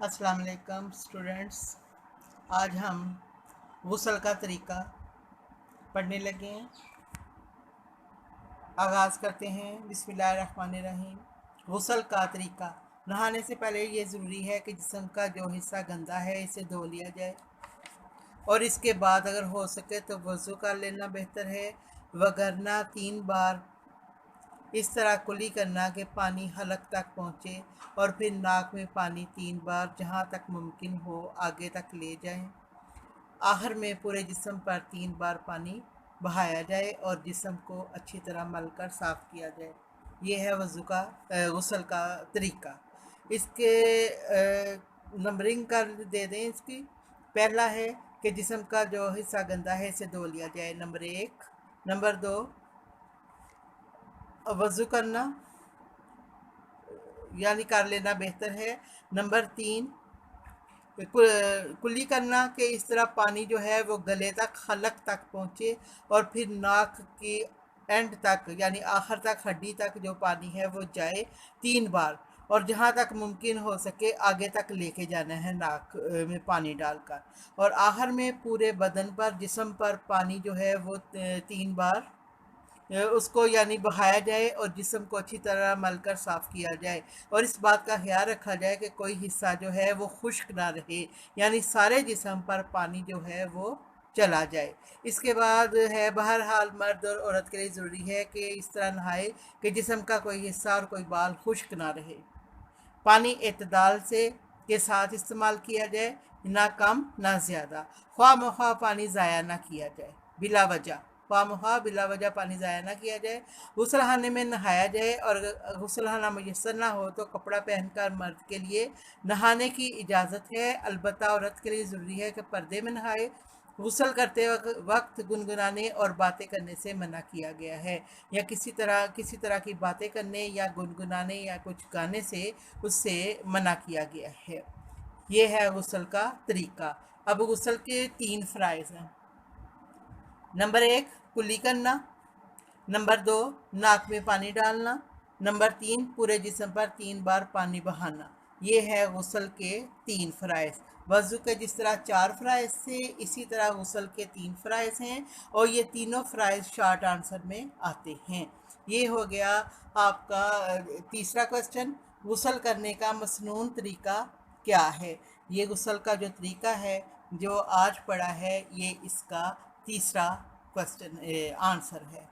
अस्सलाम वालेकुम स्टूडेंट्स। आज हम गुस्ल का तरीका पढ़ने लगे हैं। आगाज़ करते हैं। बिस्मिल्लाहिर्रहमानिर्रहीम। गुस्ल का तरीका। नहाने से पहले ये ज़रूरी है कि जिस्म का जो हिस्सा गंदा है इसे धो लिया जाए और इसके बाद अगर हो सके तो वज़ू कर लेना बेहतर है, वगरना 3 बार इस तरह कुली करना कि पानी हलक तक पहुँचे और फिर नाक में पानी 3 बार जहाँ तक मुमकिन हो आगे तक ले जाएं। आखिर में पूरे जिस्म पर 3 बार पानी बहाया जाए और जिस्म को अच्छी तरह मलकर साफ़ किया जाए। ये है गुस्ल का तरीका। इसके नंबरिंग कर दे दें इसकी। पहला है कि जिस्म का जो हिस्सा गंदा है इसे धो लिया जाए, नंबर 1। नंबर 2, वज़ू करना यानी कर लेना बेहतर है। नंबर 3, कुल्ली करना कि इस तरह पानी जो है वो गले तक हलक तक पहुँचे और फिर नाक की एंड तक यानी आखिर तक हड्डी तक जो पानी है वो जाए 3 बार और जहाँ तक मुमकिन हो सके आगे तक लेके जाना है नाक में पानी डालकर। और आखिर में पूरे बदन पर जिस्म पर पानी जो है वो 3 बार उसको यानी बहाया जाए और जिस्म को अच्छी तरह मलकर साफ़ किया जाए और इस बात का ख्याल रखा जाए कि कोई हिस्सा जो है वो खुश्क ना रहे, यानी सारे जिस्म पर पानी जो है वो चला जाए। इसके बाद है बहरहाल मर्द और औरत के लिए ज़रूरी है कि इस तरह नहाए कि जिस्म का कोई हिस्सा और कोई बाल खुश्क ना रहे। पानी एतदाल से के साथ इस्तेमाल किया जाए, ना कम ना ज़्यादा। ख्वाह मख्वाह पानी ज़ाया ना किया जाए बिला वजह। ख्वाह बिला वजह पानी ज़ाया ना किया जाए। गुस्लखाने में नहाया जाए और गुस्लखाना मुयस्सर ना हो तो कपड़ा पहनकर मर्द के लिए नहाने की इजाज़त है। अलबत्ता औरत के लिए ज़रूरी है कि पर्दे में नहाए। गुस्ल करते वक्त गुनगुनाने और बातें करने से मना किया गया है, या किसी तरह की बातें करने या गुनगुनाने या कुछ गाने से उससे मना किया गया है। ये है गुस्ल का तरीका। अब गुस्ल के 3 फ़राइज़ हैं। नंबर 1, कुल्ली करना। नंबर 2, नाक में पानी डालना। नंबर 3, पूरे जिस्म पर 3 बार पानी बहाना। ये है गुस्ल के 3 फ़राइज़। वज़ू के जिस तरह 4 फ़राइज़ थे इसी तरह गुस्ल के 3 फ़राइज़ हैं और ये तीनों फ़राइज़ शॉर्ट आंसर में आते हैं। ये हो गया आपका तीसरा क्वेश्चन। गुस्ल करने का मसनून तरीका क्या है? ये गुस्ल का जो तरीका है जो आज पढ़ा है ये इसका तीसरा क्वेश्चन आंसर है।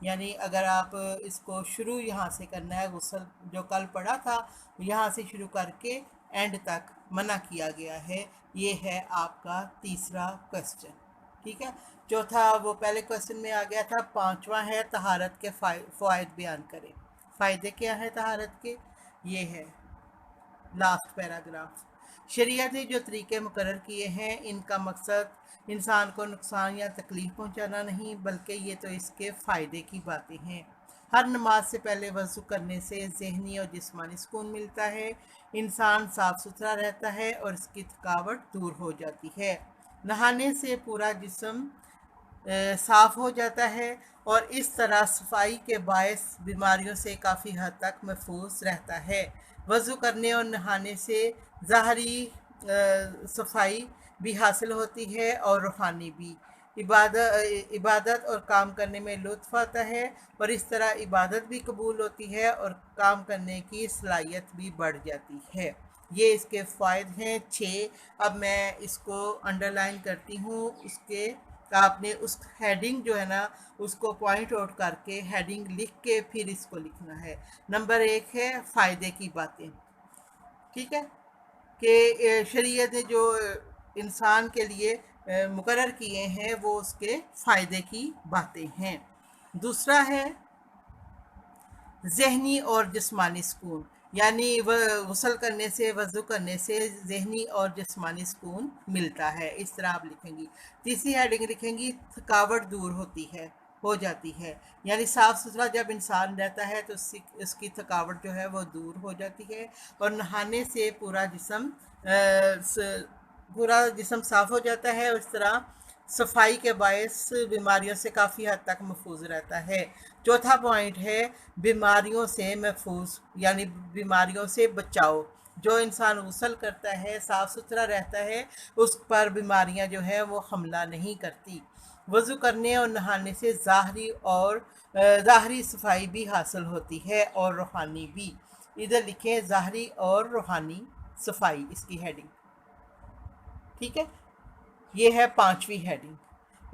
यानी अगर आप इसको शुरू यहाँ से करना है, गुस्ल जो कल पढ़ा था यहाँ से शुरू करके एंड तक मना किया गया है। ये है आपका तीसरा क्वेश्चन। ठीक है। चौथा वो पहले क्वेश्चन में आ गया था। पांचवा है तहारत के फ़ायदे बयान करें। फ़ायदे क्या है तहारत के? ये है लास्ट पैराग्राफ। शरीयत ने जो तरीके मुकर्रर किए हैं इनका मकसद इंसान को नुकसान या तकलीफ़ पहुंचाना नहीं, बल्कि ये तो इसके फ़ायदे की बातें हैं। हर नमाज से पहले वज़ू करने से ज़हनी और जिस्मानी सुकून मिलता है, इंसान साफ़ सुथरा रहता है और इसकी थकावट दूर हो जाती है। नहाने से पूरा जिस्म साफ़ हो जाता है और इस तरह सफाई के बायस बीमारियों से काफ़ी हद तक महफूज रहता है। वज़ू करने और नहाने से ज़ाहरी सफाई भी हासिल होती है और रूहानी भी। इबादत और काम करने में लुत्फ़ आता है और इस तरह इबादत भी कबूल होती है और काम करने की सलाहियत भी बढ़ जाती है। ये इसके फ़ायदे हैं 6। अब मैं इसको अंडरलाइन करती हूँ। उसके आपने उस हेडिंग जो है ना उसको पॉइंट आउट करके हेडिंग लिख के फिर इसको लिखना है। नंबर 1 है फ़ायदे की बातें। ठीक है, कि शरीयत ने जो इंसान के लिए मुकर्रर किए हैं वो उसके फ़ायदे की बातें हैं। दूसरा है ज़हनी और जिस्मानी सुकून, यानी गुस्ल करने से वज़ू करने से ज़हनी और जिस्मानी सुकून मिलता है। इस तरह आप लिखेंगी। तीसरी हेडिंग लिखेंगी थकावट दूर होती है, हो जाती है, यानी साफ़ सुथरा जब इंसान रहता है तो उसकी थकावट जो है वो दूर हो जाती है और नहाने से पूरा जिस्म साफ़ हो जाता है और इस तरह सफाई के बायस बीमारियों से काफ़ी हद तक महफूज रहता है। चौथा पॉइंट है बीमारियों से महफूज, यानी बीमारियों से बचाओ। जो इंसान गुस्ल करता है, साफ़ सुथरा रहता है, उस पर बीमारियां जो है वो हमला नहीं करती। वज़ू करने और नहाने से ज़ाहरी सफाई भी हासिल होती है और रूहानी भी। इधर लिखें ज़ाहरी और रूहानी सफाई, इसकी हेडिंग। ठीक है, ये है पांचवी हेडिंग।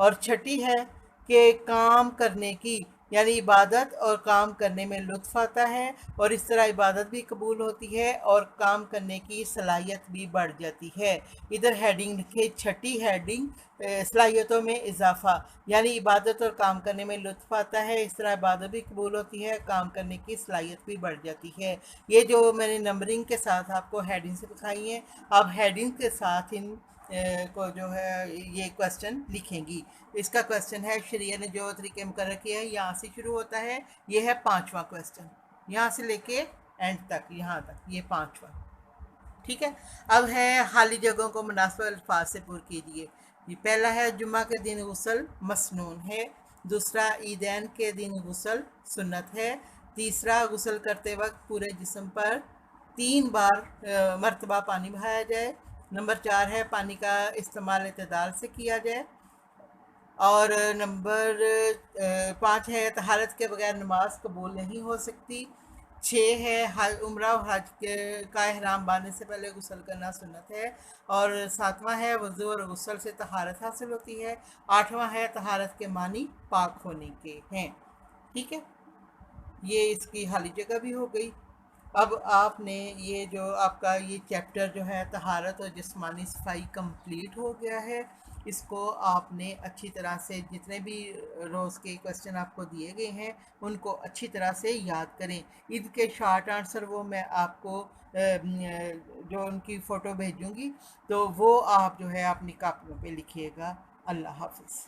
और छठी है कि काम करने की, यानी इबादत और काम करने में लुत्फ़ आता है और इस तरह इबादत भी कबूल होती है और काम करने की सलाहियत भी बढ़ जाती है। इधर हेडिंग लिखे छठी हेडिंग, सलाहियतों में इजाफ़ा, यानी इबादत और काम करने में लुत्फ़ आता है, इस तरह इबादत भी कबूल होती है, काम करने की सलाहियत भी बढ़ जाती है। ये जो मैंने नंबरिंग के साथ आपको हेडिंग से दिखाई हैं, आप हेडिंग के साथ इन को जो है ये क्वेश्चन लिखेंगी। इसका क्वेश्चन है, शरीयत ने जो तरीके मुकर्रर किए हैं यहाँ से शुरू होता है। ये है पांचवा क्वेश्चन, यहाँ से लेके एंड तक, यहाँ तक ये पांचवा। ठीक है, अब है खाली जगहों को मुनासिब अल्फाज से पुर कीजिए। ये पहला है, जुम्मा के दिन गुस्ल मसनून है। दूसरा, ईदैन के दिन गुस्ल सुन्नत है। तीसरा, गुस्ल करते वक्त पूरे जिस्म पर 3 बार मरतबा पानी बहाया जाए। नंबर 4 है, पानी का इस्तेमाल इतदाल से किया जाए। और नंबर 5 है, तहारत के बगैर नमाज कबूल नहीं हो सकती। 6 है, उम्रा और हज का एहराम बांधने से पहले गुस्ल करना सुन्नत है। और 7वां है, वज़ू और गुस्ल से तहारत हासिल होती है। 8वां है, तहारत के मानी पाक होने के हैं। ठीक है, ये इसकी खाली जगह भी हो गई। अब आपने ये जो आपका ये चैप्टर जो है तहारत और जिस्मानी सफाई कंप्लीट हो गया है। इसको आपने अच्छी तरह से, जितने भी रोज़ के क्वेश्चन आपको दिए गए हैं उनको अच्छी तरह से याद करें। इनके शॉर्ट आंसर वो मैं आपको जो उनकी फ़ोटो भेजूँगी, तो वो आप जो है अपनी कापियों पे लिखिएगा। अल्लाह हाफ़िज़।